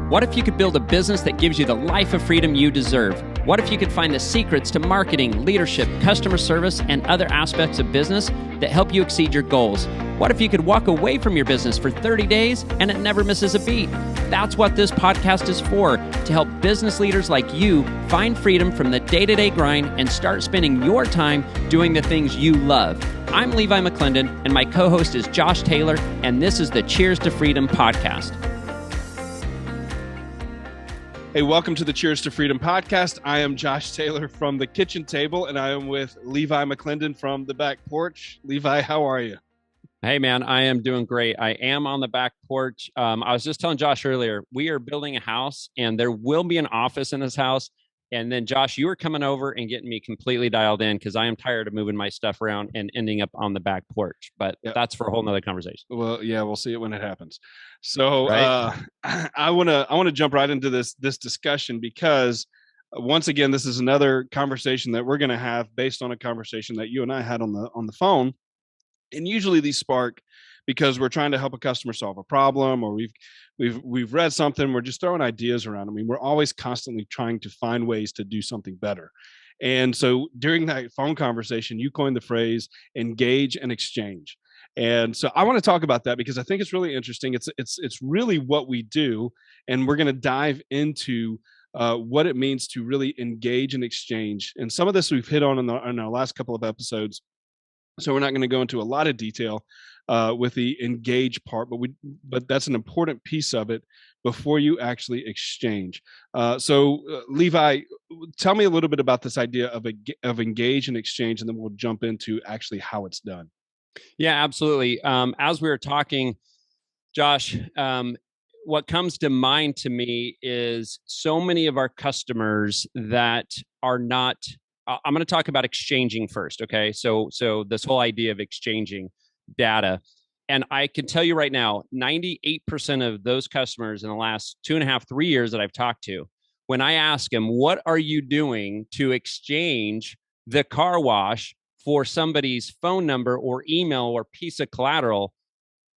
What if you could build a business that gives you the life of freedom you deserve? What if you could find the secrets to marketing, leadership, customer service, and other aspects of business that help you exceed your goals? What if you could walk away from your business for 30 days and it never misses a beat? That's what this podcast is for, to help business leaders like you find freedom from the day-to-day grind and start spending your time doing the things you love. I'm Levi McClendon, and my co-host is Josh Taylor, and this is the Cheers to Freedom podcast. Hey, welcome to the Cheers to Freedom podcast. I am Josh Taylor from the kitchen table, and I am with Levi McClendon from the back porch. Levi, how are you? Hey, man, I am doing great. I am on the back porch. I was just telling Josh earlier, we are building a house, and there will be an office in this house. And then, Josh, you were coming over and getting me completely dialed in because I am tired of moving my stuff around and ending up on the back porch. But That's for a whole nother conversation. Well, yeah, we'll see it when it happens. So right? I want to jump right into this discussion because once again, this is another conversation that we're going to have based on a conversation that you and I had on the phone. And usually these spark because we're trying to help a customer solve a problem, or we've read something. We're just throwing ideas around. I mean, we're always constantly trying to find ways to do something better. And so during that phone conversation, you coined the phrase engage and exchange. And so I want to talk about that because I think it's really interesting. It's really what we do, and we're going to dive into what it means to really engage and exchange. And some of this we've hit on in our last couple of episodes. So we're not going to go into a lot of detail with the engage part, but that's an important piece of it before you actually exchange. So Levi, tell me a little bit about this idea of engage and exchange, and then we'll jump into actually how it's done. Yeah, absolutely. As we were talking, Josh, what comes to mind to me is so many of our customers that are not. I'm going to talk about exchanging first, okay? So this whole idea of exchanging data, and I can tell you right now, 98% of those customers in the last 2.5, 3 years that I've talked to, when I ask them, what are you doing to exchange the car wash for somebody's phone number or email or piece of collateral,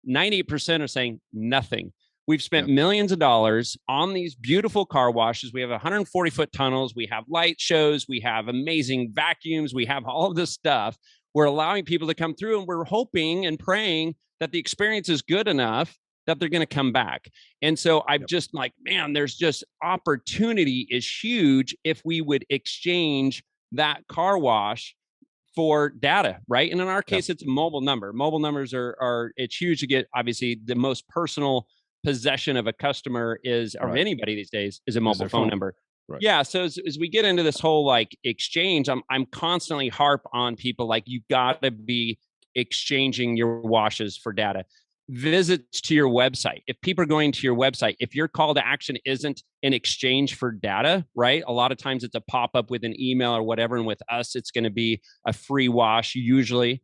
98% are saying nothing. We've spent millions of dollars on these beautiful car washes. We have 140-foot tunnels. We have light shows. We have amazing vacuums. We have all of this stuff. We're allowing people to come through, and we're hoping and praying that the experience is good enough that they're going to come back. And so I'm just like, man, there's just opportunity is huge if we would exchange that car wash for data, right? And in our case, it's a mobile number. Mobile numbers are it's huge to get. Obviously, the most personal possession of a customer is, or anybody these days, is a mobile phone number. Right. Yeah. So as we get into this whole like exchange, I'm constantly harp on people like, you've got to be exchanging your washes for data. Visits to your website. If people are going to your website, if your call to action isn't in exchange for data, right? A lot of times it's a pop-up with an email or whatever. And with us, it's going to be a free wash, usually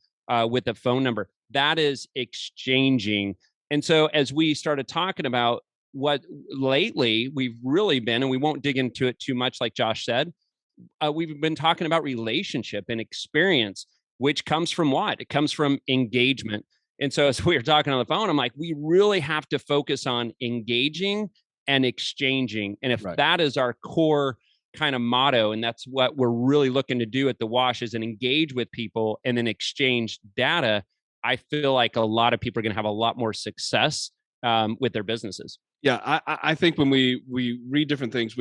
with a phone number. That is exchanging. And so as we started talking about what lately we've really been, and we won't dig into it too much, like Josh said, we've been talking about relationship and experience, which comes from what? It comes from engagement. And so as we were talking on the phone, I'm like, we really have to focus on engaging and exchanging. And if that is our core kind of motto, and that's what we're really looking to do at the Wash, is and engage with people and then exchange data, I feel like a lot of people are going to have a lot more success with their businesses. Yeah, I think when we read different things,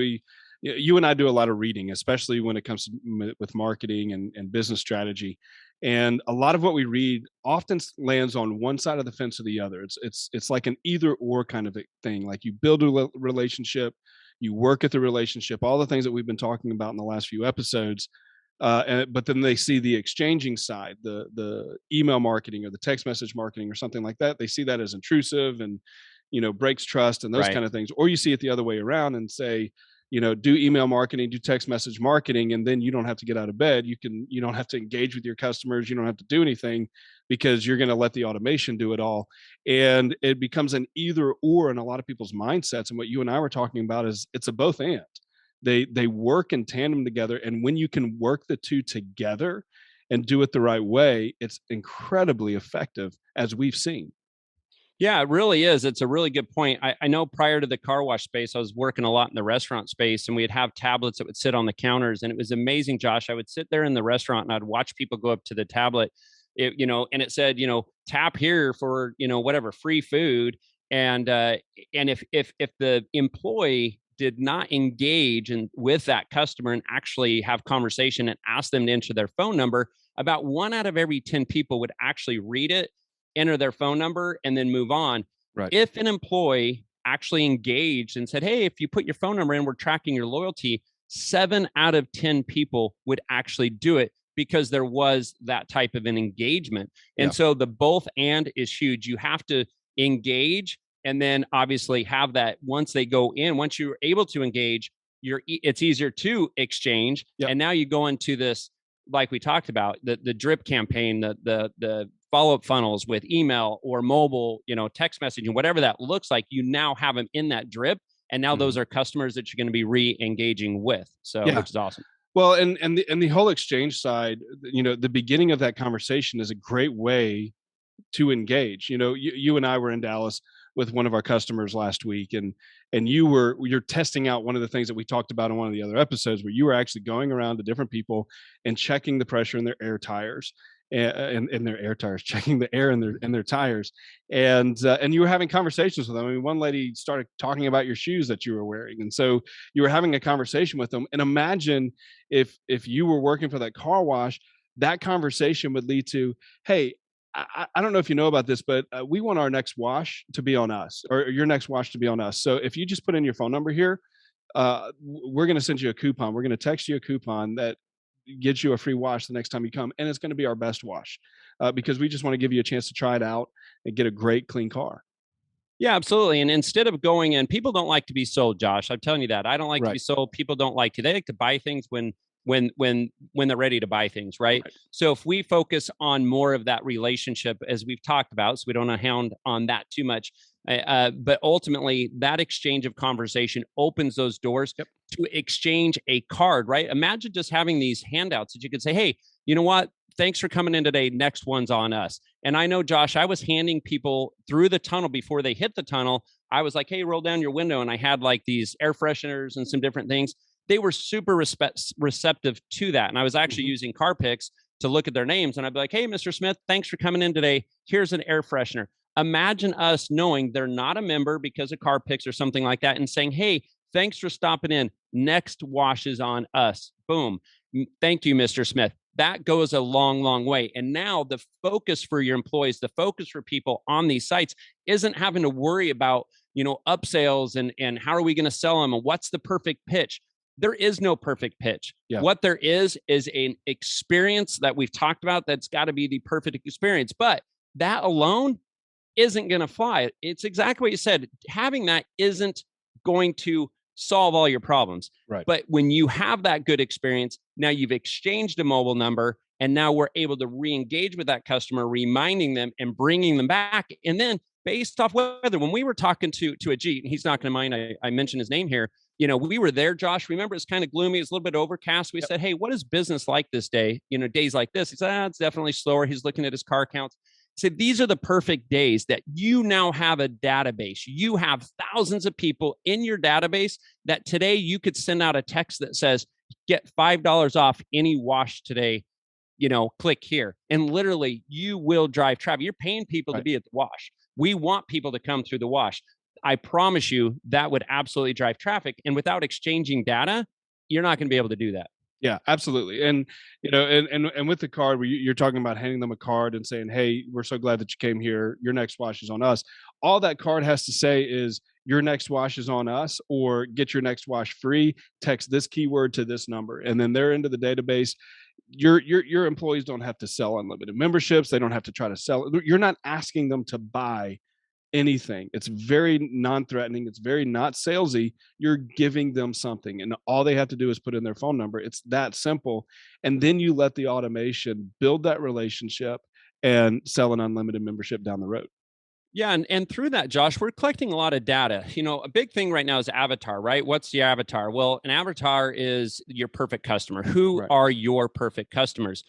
you and I do a lot of reading, especially when it comes to with marketing and business strategy. And a lot of what we read often lands on one side of the fence or the other. It's like an either or kind of a thing. Like you build a relationship, you work at the relationship, all the things that we've been talking about in the last few episodes. But then they see the exchanging side, the email marketing or the text message marketing or something like that. They see that as intrusive and, breaks trust and those kind of things. Or you see it the other way around and say, do email marketing, do text message marketing, and then you don't have to get out of bed. You don't have to engage with your customers. You don't have to do anything because you're going to let the automation do it all. And it becomes an either or in a lot of people's mindsets. And what you and I were talking about is it's a both and. They work in tandem together. And when you can work the two together and do it the right way, it's incredibly effective, as we've seen. Yeah, it really is. It's a really good point. I know prior to the car wash space, I was working a lot in the restaurant space, and we'd have tablets that would sit on the counters. And it was amazing, Josh. I would sit there in the restaurant and I'd watch people go up to the tablet, and it said, tap here for, whatever, free food. And if the employee did not engage with that customer and actually have conversation and ask them to enter their phone number, about 1 out of every 10 people would actually read it, enter their phone number, and then move on. Right. If an employee actually engaged and said, hey, if you put your phone number in, we're tracking your loyalty, 7 out of 10 people would actually do it because there was that type of an engagement. And so the both and is huge. You have to engage and then obviously have that once they go in, once you're able to engage, it's easier to exchange. Yep. And now you go into this, like we talked about, the drip campaign, the follow-up funnels with email or mobile, text messaging, whatever that looks like. You now have them in that drip, and now those are customers that you're going to be re-engaging with. So, which is awesome. Well, and the whole exchange side, the beginning of that conversation is a great way to engage. You and I were in Dallas with one of our customers last week, and you're testing out one of the things that we talked about in one of the other episodes, where you were actually going around to different people and checking the pressure in their air tires and their air tires, checking the air in their tires, and you were having conversations with them. I mean, one lady started talking about your shoes that you were wearing, and so you were having a conversation with them. And imagine if you were working for that car wash, that conversation would lead to, hey, I don't know if you know about this, but we want our next wash to be on us, or your next wash to be on us. So if you just put in your phone number here, we're going to send you a coupon. We're going to text you a coupon that gets you a free wash the next time you come, and it's going to be our best wash because we just want to give you a chance to try it out and get a great clean car. Yeah, absolutely. And instead of going in, people don't like to be sold, Josh. I'm telling you that. I don't like to be sold. People don't like to. They like to buy things when they're ready to buy things, right? So if we focus on more of that relationship, as we've talked about, so we don't hound on that too much, but ultimately that exchange of conversation opens those doors to exchange a card, right? Imagine just having these handouts that you could say, hey, you know what? Thanks for coming in today. Next one's on us. And I know, Josh, I was handing people through the tunnel before they hit the tunnel. I was like, hey, roll down your window. And I had like these air fresheners and some different things. They were super receptive to that. And I was actually using car picks to look at their names. And I'd be like, hey, Mr. Smith, thanks for coming in today. Here's an air freshener. Imagine us knowing they're not a member because of car picks or something like that and saying, hey, thanks for stopping in. Next wash is on us. Boom. Thank you, Mr. Smith. That goes a long, long way. And now the focus for your employees, the focus for people on these sites isn't having to worry about, upsales and how are we going to sell them and what's the perfect pitch. There is no perfect pitch. Yeah. What there is an experience that we've talked about that's got to be the perfect experience. But that alone isn't going to fly. It's exactly what you said. Having that isn't going to solve all your problems. Right. But when you have that good experience, now you've exchanged a mobile number, and now we're able to re-engage with that customer, reminding them and bringing them back. And then based off weather, when we were talking to Ajit, and he's not going to mind, I mentioned his name here, we were there, Josh. Remember, it's kind of gloomy. It's a little bit overcast. We said, hey, what is business like this day? Days like this. He said, it's definitely slower. He's looking at his car counts. He said, these are the perfect days that you now have a database. You have thousands of people in your database that today you could send out a text that says, get $5 off any wash today. Click here. And literally you will drive traffic. You're paying people to be at the wash. We want people to come through the wash. I promise you that would absolutely drive traffic. And without exchanging data, you're not going to be able to do that. Yeah, absolutely. And, and with the card, where you're talking about handing them a card and saying, hey, we're so glad that you came here. Your next wash is on us. All that card has to say is your next wash is on us, or get your next wash free. Text this keyword to this number. And then they're into the database. Your employees don't have to sell unlimited memberships. They don't have to try to sell. You're not asking them to buy anything. It's very non-threatening. It's very not salesy. You're giving them something, and all they have to do is put in their phone number. It's that simple. And then you let the automation build that relationship and sell an unlimited membership down the road. Yeah. And through that, Josh, we're collecting a lot of data. A big thing right now is avatar, right? What's the avatar? Well, an avatar is your perfect customer. Who are your perfect customers?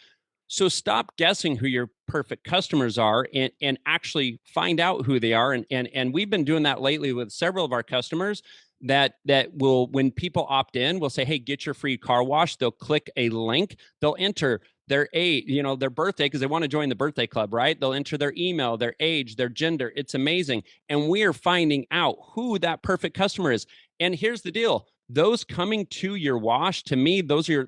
So stop guessing who your perfect customers are, and actually find out who they are. And we've been doing that lately with several of our customers that will, when people opt in, we'll say, hey, get your free car wash. They'll click a link, they'll enter their age, their birthday, because they want to join the birthday club, right? They'll enter their email, their age, their gender. It's amazing. And we are finding out who that perfect customer is. And here's the deal. Those coming to your wash, to me, that's your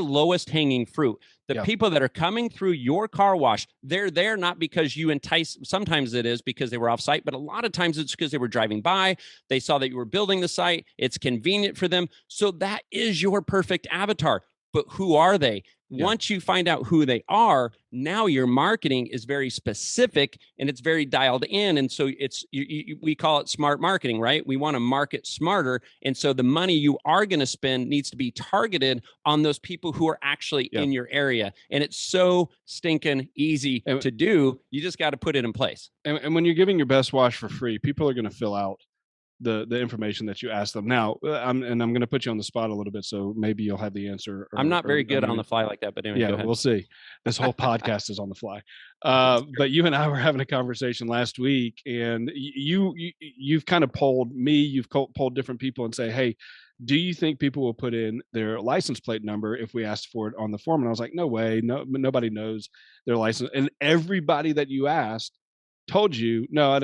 lowest hanging fruit. The people that are coming through your car wash, they're there not because you entice. Sometimes it is because they were off site, but a lot of times it's because they were driving by. They saw that you were building the site. It's convenient for them. So that is your perfect avatar. But who are they? Once you find out who they are, now your marketing is very specific and it's very dialed in. And so we call it smart marketing, right? We want to market smarter. And so the money you are going to spend needs to be targeted on those people who are actually in your area. And it's so stinking easy to do. You just got to put it in place. And when you're giving your best wash for free, people are going to fill out the information that you ask them. Now, I'm going to put you on the spot a little bit, so maybe you'll have the answer. I'm not very good on the fly like that, but anyway, yeah, we'll see. This whole podcast is on the fly. But you and I were having a conversation last week, and you've kind of polled me. You've polled different people and say, hey, do you think people will put in their license plate number if we asked for it on the form? And I was like, no way. No, nobody knows their license. And everybody that you asked told you, no, I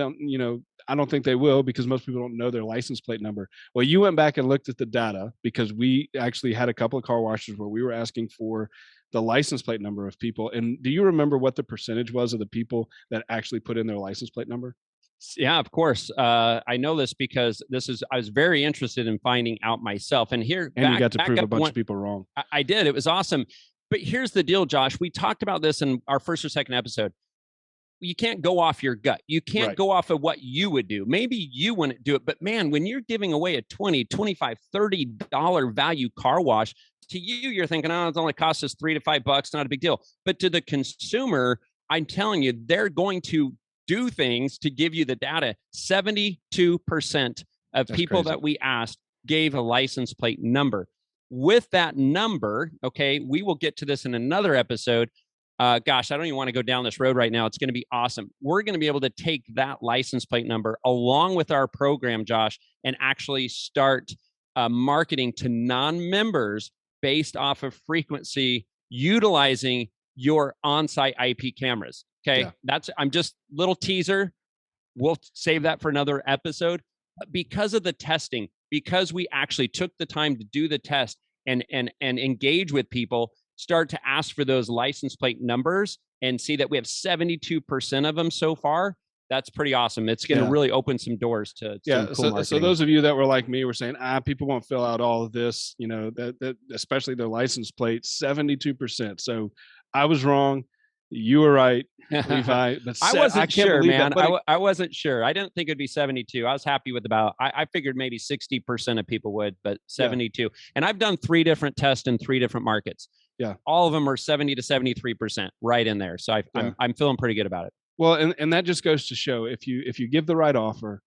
don't think they will, because most people don't know their license plate number. Well, you went back and looked at the data, because we actually had a couple of car washes where we were asking for the license plate number of people. And do you remember what the percentage was of the people that actually put in their license plate number? Yeah, of course. I know this because I was very interested in finding out myself. And here, and you got to prove a bunch of people wrong. I did. It was awesome. But here's the deal, Josh. We talked about this in our first or second episode. You can't go off your gut. You can't go off of what you would do. Maybe you wouldn't do it, but man, when you're giving away a $20, $25, $30 value car wash, to you, you're thinking, oh, it's only cost us $3 to $5, not a big deal. But to the consumer, I'm telling you, they're going to do things to give you the data. 72% of people that we asked gave a license plate number. With that number, okay, we will get to this in another episode. Gosh, I don't even want to go down this road right now. It's going to be awesome. We're going to be able to take that license plate number along with our program, Josh, and actually start marketing to non-members based off of frequency, utilizing your on-site IP cameras. Okay, I'm just little teaser. We'll save that for another episode. Because of the testing, because we actually took the time to do the test and engage with people, start to ask for those license plate numbers, and see that we have 72% of them so far. That's pretty awesome. It's going to really open some doors to some cool marketing. So those of you that were like me were saying, people won't fill out all of this, that especially their license plate, 72%. So I was wrong. You were right, Levi. But I wasn't sure, man. I wasn't sure. I didn't think it'd be 72. I was happy with I figured maybe 60% of people would, but 72. And I've done 3 different tests in 3 different markets. Yeah. All of them are 70 to 73% right in there. So I'm feeling pretty good about it. Well, and that just goes to show, if you give the right offer,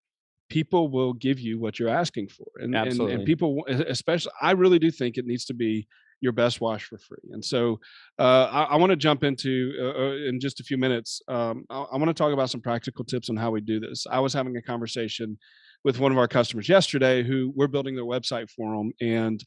people will give you what you're asking for. Absolutely. And people, especially, I really do think it needs to be your best wash for free. And so I want to jump into, in just a few minutes, I want to talk about some practical tips on how we do this. I was having a conversation with one of our customers yesterday who we're building their website for them. And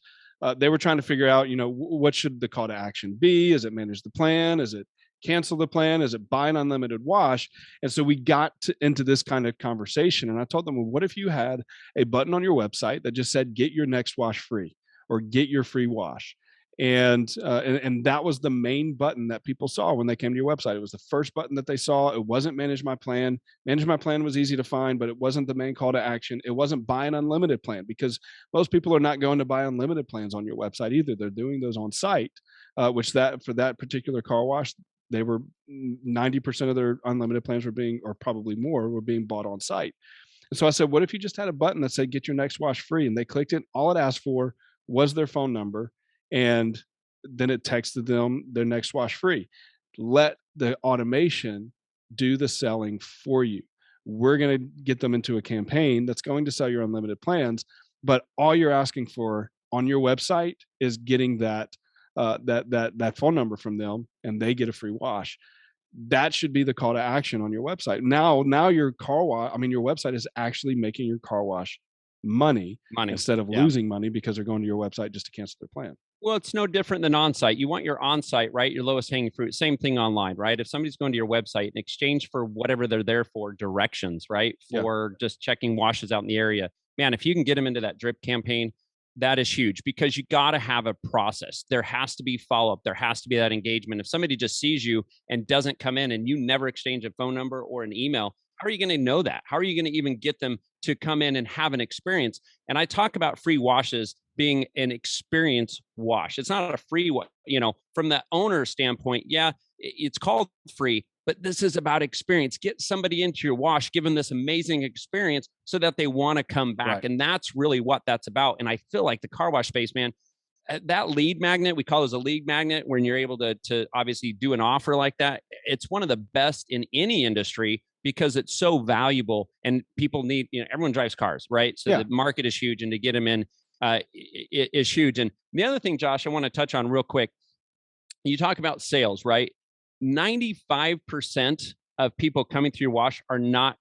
they were trying to figure out, what should the call to action be? Is it manage the plan? Is it cancel the plan? Is it buy an unlimited wash? And so we got into this kind of conversation. And I told them, well, what if you had a button on your website that just said, get your next wash free, or get your free wash? And that was the main button that people saw when they came to your website. It was the first button that they saw. It wasn't manage my plan. Manage my plan was easy to find, but it wasn't the main call to action. It wasn't buy an unlimited plan, because most people are not going to buy unlimited plans on your website either. They're doing those on site, which for that particular car wash, they were 90% of their unlimited plans were being, or probably more, were being bought on site. And so I said, what if you just had a button that said, get your next wash free? And they clicked it. All it asked for was their phone number. And then it texted them their next wash free. Let the automation do the selling for you. We're going to get them into a campaign that's going to sell your unlimited plans, but all you're asking for on your website is getting that that phone number from them, and they get a free wash. That should be the call to action on your website. Now your car wash, I mean, your website is actually making your car wash money Money. instead of Yeah. losing money because they're going to your website just to cancel their plan. Well, it's no different than on-site. You want your on-site, right? Your lowest hanging fruit. Same thing online, right? If somebody's going to your website in exchange for whatever they're there for, directions, right? For just checking washes out in the area, man, if you can get them into that drip campaign, that is huge, because you got to have a process. There has to be follow-up. There has to be that engagement. If somebody just sees you and doesn't come in and you never exchange a phone number or an email, how are you going to know that? How are you going to even get them to come in and have an experience? And I talk about free washes being an experience wash. It's not a free one, from the owner standpoint. Yeah, it's called free, but this is about experience. Get somebody into your wash, give them this amazing experience so that they want to come back. Right. And that's really what that's about. And I feel like the car wash space, man, that lead magnet, we call it a lead magnet, when you're able to obviously do an offer like that. It's one of the best in any industry because it's so valuable, and people need, everyone drives cars, right? So the market is huge, and to get them in is huge. And the other thing, Josh, I want to touch on real quick, you talk about sales, right? 95% of people coming through your wash are not,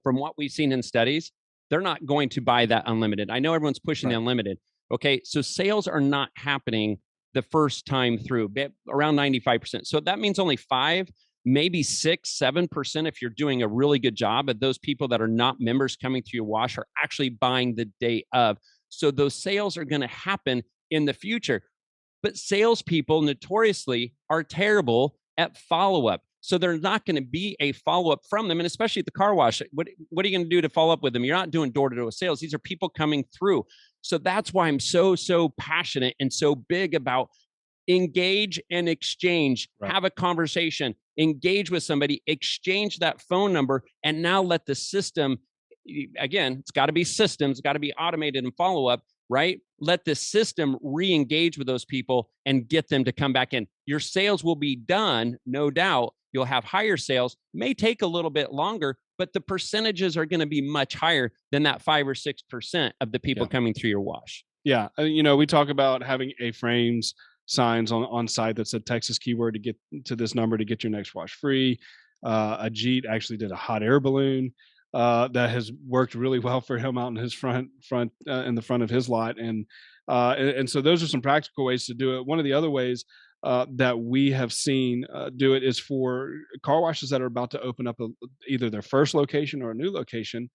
from what we've seen in studies, they're not going to buy that unlimited. I know everyone's pushing the unlimited. Okay. So sales are not happening the first time through, around 95%. So that means only 5, maybe 6, 7%, if you're doing a really good job, of those people that are not members coming through your wash are actually buying the day of. So those sales are going to happen in the future. But salespeople notoriously are terrible at follow-up. So there's not going to be a follow-up from them. And especially at the car wash, what are you going to do to follow up with them? You're not doing door-to-door sales. These are people coming through. So that's why I'm so passionate and so big about engage and exchange, have a conversation, engage with somebody, exchange that phone number, and now let the system, again, it's got to be systems, got to be automated and follow up, right? Let the system re-engage with those people and get them to come back in. Your sales will be done, no doubt. You'll have higher sales, may take a little bit longer, but the percentages are going to be much higher than that 5 or 6% of the people coming through your wash. Yeah. We talk about having A-frames, signs on site that said Texas keyword to get to this number to get your next wash free. Ajit actually did a hot air balloon that has worked really well for him out in his front in the front of his lot. And so those are some practical ways to do it. One of the other ways that we have seen do it is for car washes that are about to open up either their first location or a new location.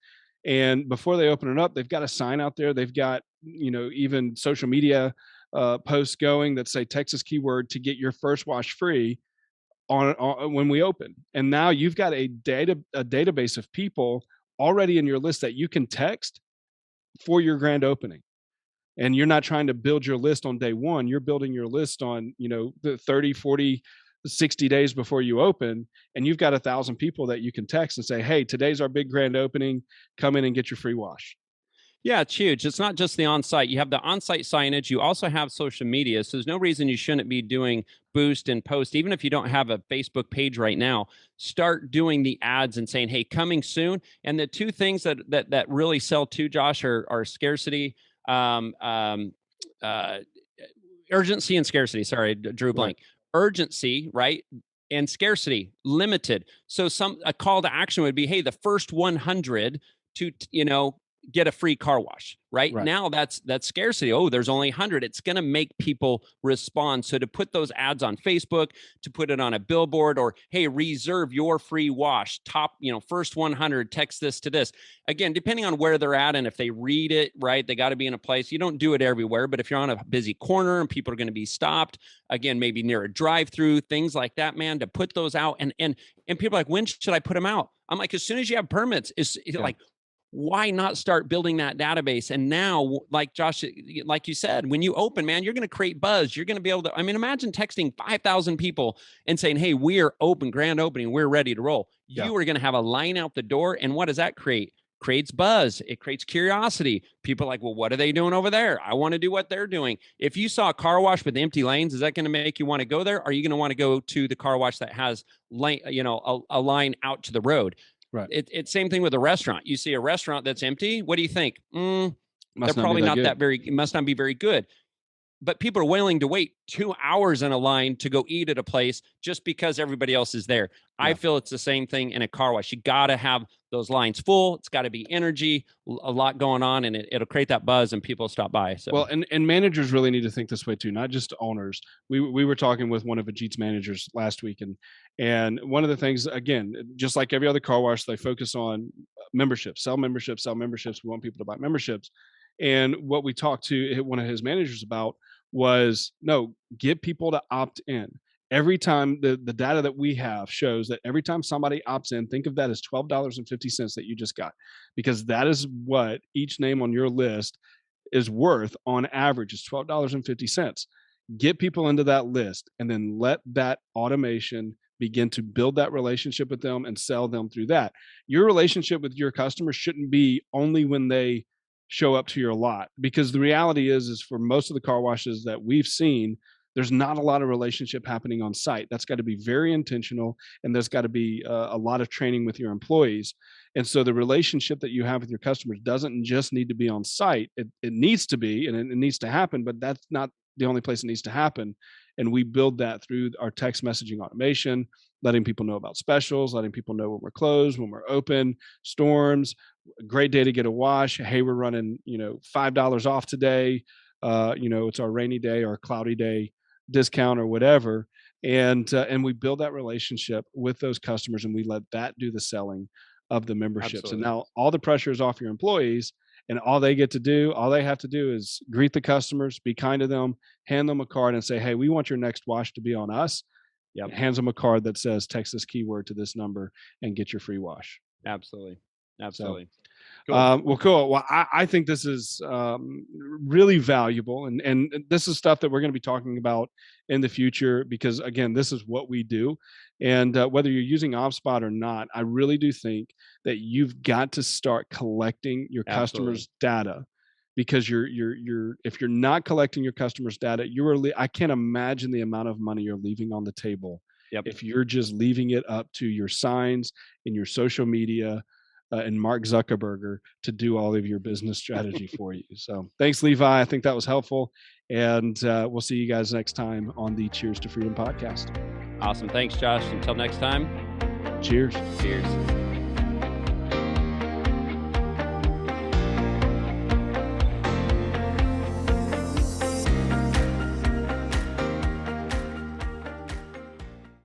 And before they open it up, they've got a sign out there. They've got, even social media posts going that say Texas keyword to get your first wash free on when we open. And now you've got a database of people already in your list that you can text for your grand opening. And you're not trying to build your list on day one. You're building your list on, the 30, 40, 60 days before you open. And you've got 1,000 people that you can text and say, hey, today's our big grand opening. Come in and get your free wash. Yeah, it's huge. It's not just the on-site. You have the on-site signage. You also have social media. So there's no reason you shouldn't be doing boost and post. Even if you don't have a Facebook page right now, start doing the ads and saying, hey, coming soon. And the two things that really sell too, Josh, are scarcity, urgency and scarcity. Sorry, drew a blank. Urgency, right? And scarcity, limited. So a call to action would be, hey, the first 100 to, get a free car wash, right? Now that's scarcity. Oh, there's only 100. It's going to make people respond. So to put those ads on Facebook, to put it on a billboard, or, hey, reserve your free wash, top, first 100, text this to this. Again, depending on where they're at and if they read it, right, they got to be in a place. You don't do it everywhere, but if you're on a busy corner and people are going to be stopped, again, maybe near a drive-through, things like that, man, to put those out. And people are like, when should I put them out? I'm like, as soon as you have permits, it's like, why not start building that database? And now, like Josh, like you said, when you open, man, you're going to create buzz. You're going to be able to, imagine texting 5,000 people and saying, hey, we are open, grand opening. We're ready to roll. You are going to have a line out the door. And what does that create? Creates buzz. It creates curiosity. People are like, well, what are they doing over there? I want to do what they're doing. If you saw a car wash with empty lanes, is that going to make you want to go there? Or are you going to want to go to the car wash that has a line out to the road? Right. It's same thing with a restaurant. You see a restaurant that's empty. What do you think? They're probably not that very, it must not be very good. but people are willing to wait 2 hours in a line to go eat at a place just because everybody else is there. Yeah. I feel it's the same thing in a car wash. You got to have those lines full. It's got to be energy, a lot going on, and it'll create that buzz and people stop by. So, well, and managers really need to think this way too, not just owners. We were talking with one of Ajit's managers last week, and one of the things, again, just like every other car wash, they focus on memberships, sell memberships. We want people to buy memberships. And what we talked to one of his managers about was, no, get people to opt in. Every time the data that we have shows that every time somebody opts in, think of that as $12.50 that you just got, because that is what each name on your list is worth on average, is $12.50. Get people into that list and then let that automation begin to build that relationship with them and sell them through that. Your relationship with your customers shouldn't be only when they show up to your lot, because the reality is for most of the car washes that we've seen, there's not a lot of relationship happening on site. That's got to be very intentional, and there's got to be a lot of training with your employees. And so the relationship that you have with your customers doesn't just need to be on site. It needs to be, and it needs to happen, but that's not the only place it needs to happen. And we build that through our text messaging automation, letting people know about specials, letting people know when we're closed, when we're open, storms, a great day to get a wash. Hey, we're running, $5 off today. It's our rainy day or cloudy day discount or whatever. And we build that relationship with those customers, and we let that do the selling of the memberships. Absolutely. And now all the pressure is off your employees, and all they have to do is greet the customers, be kind to them, hand them a card and say, hey, we want your next wash to be on us. Yep. Hands them a card that says, text this keyword to this number and get your free wash. Absolutely. So, cool. Cool. Well, I think this is really valuable, and this is stuff that we're going to be talking about in the future, because again, this is what we do. And whether you're using OpSpot or not, I really do think that you've got to start collecting your customers' data, because if you're not collecting your customers' data, I can't imagine the amount of money you're leaving on the table. Yep. If you're just leaving it up to your signs and your social media and Mark Zuckerberg to do all of your business strategy for you. So thanks, Levi. I think that was helpful. And we'll see you guys next time on the Cheers to Freedom podcast. Awesome. Thanks, Josh. Until next time. Cheers. Cheers.